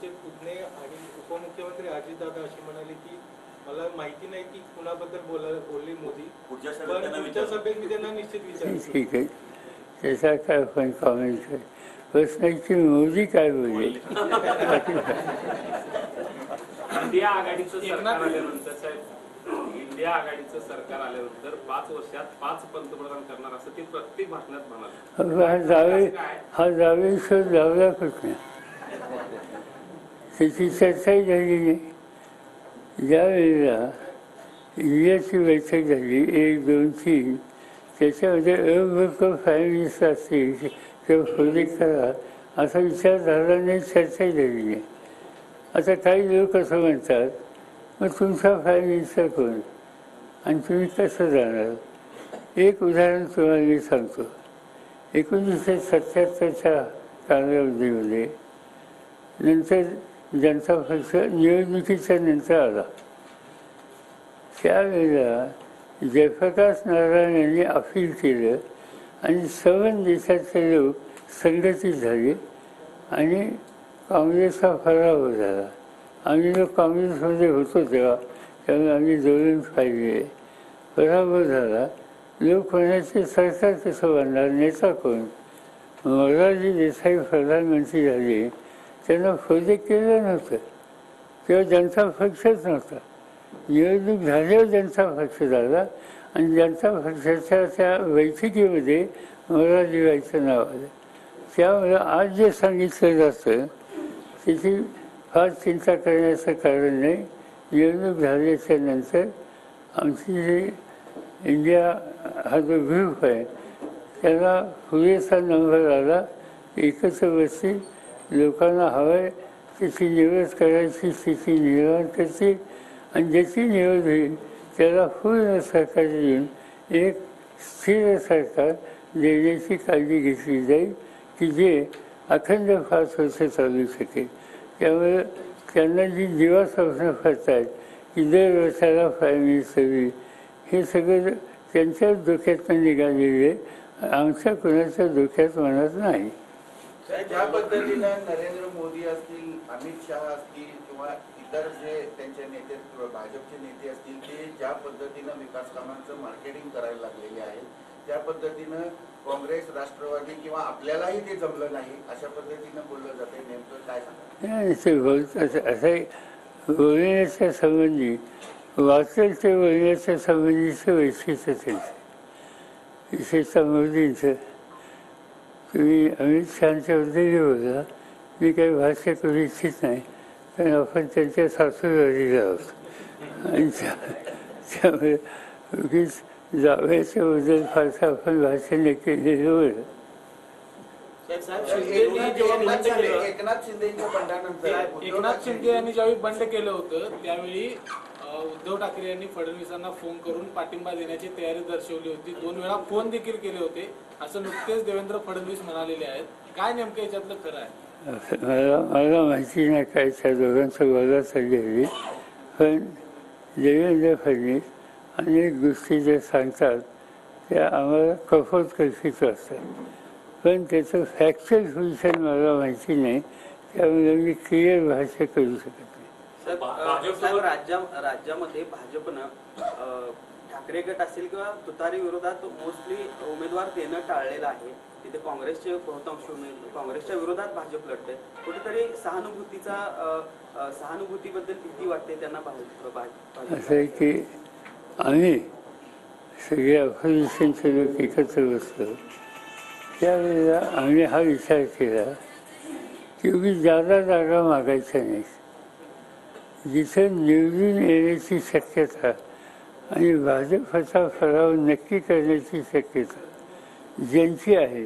त्यांचे पुतणे आणि उपमुख्यमंत्री अजितदादा अशी म्हणाले की मला माहिती नाही की कुणाबद्दल बोलले मोदी, पण पुढच्या सभेत मी त्यांना निश्चित विचारेन. ठीक आहे, त्याचा काय पण कॉमेंट आहे. प्रश्नाची मोदी काय बोलले. इंडिया आघाडीचं सरकार आल्यानंतर साहेब, इंडिया आघाडीचं सरकार आल्यानंतर 5 वर्षात 5 पंतप्रधान करणार असं ते प्रत्येक भाषणात म्हणाले. हा जावेश्वर लावला कुठे, त्याची चर्चाही झाली नाही. ज्या वेळेला इंडियाची बैठक झाली 1, 2, 3, त्याच्यामध्ये अभूतपूर्व फायनान्स असतील किंवा प्रोजेक्ट करा असा विचार झाला नाही, चर्चाही झाली नाही. आता काही लोक असं म्हणतात, मग तुमचा फायनान्सचा कोण आणि तुम्ही कसं जाणार. एक उदाहरण तुम्हाला मी सांगतो. 1977च्या कालावधीमध्ये नंतर जनता पक्ष निवडणुकीच्या नंतर आला. त्यावेळेला जयप्रकाश नारायण यांनी अपील केलं आणि सर्व देशाचे लोक संघटित झाले आणि काँग्रेसचा पराभव झाला. आम्ही लोक काँग्रेसमध्ये होतो तेव्हा, त्यामुळे आम्ही दोन पाहिले. पराभव झाला. लोक म्हणायचे सरकार कसं बनणार, नेता कोण. मोरारजी देसाई प्रधानमंत्री झाले, त्यांना प्रोजेक्ट केलं नव्हतं, तेव्हा जनता पक्षच नव्हता. निवडणूक झाल्यावर जनता पक्ष झाला आणि जनता पक्षाच्या त्या बैठकीमध्ये मोरारजीबाईचं नाव आलं. त्यामुळे आज जे सांगितलं जातं त्याची फार चिंता करण्याचं कारण नाही. निवडणूक झाल्याच्या नंतर आमची जी इंडिया हा जो ग्रुप आहे त्याला पुरेसा नंबर आला, एकत्र बसतील, लोकांना हवं आहे त्याची निवड करायची स्थिती निर्माण करतील आणि ज्याची निवड होईल त्याला पूर्ण सरकार देऊन एक स्थिर सरकार देण्याची काळजी घेतली जाईल की जे अखंड 5 वर्ष चालू शकेल. त्यामुळे त्यांना जी जीवा स्वप्न पडतात की दर वर्षाला फायनान्स हवी, हे सगळं त्यांच्याच डोक्यातनं निघालेले, आमच्या कोणाच्या डोक्यात म्हणत नाही. ज्या पद्धतीनं नरेंद्र मोदी असतील, अमित शहा असतील किंवा इतर जे त्यांचे नेते भाजपचे नेते असतील, ते ज्या पद्धतीनं विकास कामांचं मार्केटिंग करायला लागलेले आहेत, त्या पद्धतीनं काँग्रेस, राष्ट्रवादी किंवा आपल्यालाही ते जमलं नाही अशा पद्धतीनं बोललं जाते. नेमकं काय सांगा. असं बोलण्याच्या संबंधी वाचेल ते बोलण्याच्या संबंधीचं वैशिष्ट्य त्यांचं, विशेषतः मोदींचं. तुम्ही अमित शहांच्याबद्दल बोला, मी काही भाष्य करू इच्छित नाही, कारण आपण त्यांच्या सासूरवाडीला आहोत आणि त्यामुळे उगीच जावयाच्याबद्दल फारसं आपण भाष्य नाही केलेलं बरं. एकनाथ शिंदे यांनी ज्यावेळी बंड केलं होतं त्यावेळी उद्धव ठाकरे यांनी फडणवीसांना फोन करून पाठिंबा देण्याची तयारी दर्शवली होती. 2 वेळा फोन देखील केले होते असं नुकतेच देवेंद्र फडणवीस म्हणालेले आहेत. काय नेमकं याच्यातलं खरं आहे? मला माहिती नाही काय त्या दोघांचं बोला चालली, पण देवेंद्र फडणवीस अनेक गोष्टी ज्या सांगतात त्या आम्हाला कफोत कल्पित असतात, पण त्याचं फॅक्च्युअल पोझिशन मला माहिती नाही, त्यामुळे मी क्लिअर भाष्य करू शकत नाही. राज्यामध्ये भाजपनं ठाकरे गट असेल किंवा तुतारी विरोधात मोस्टली उमेदवार देणं टाळलेलं आहे. तिथे काँग्रेसचे बहुतांश काँग्रेसच्या विरोधात भाजप लढते. कुठेतरी सहानुभूतीबद्दल भीती वाटते त्यांना. असं आहे की आम्ही सगळे अपोजिशनचे लोक एकत्र बसलो त्यावेळेला आम्ही हा विचार केला की उगी जागा मागायच्या नाही. जिथं निवडून येण्याची शक्यता आणि भाजपचा पराभव नक्की करण्याची शक्यता ज्यांची आहे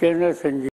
त्यांना संधी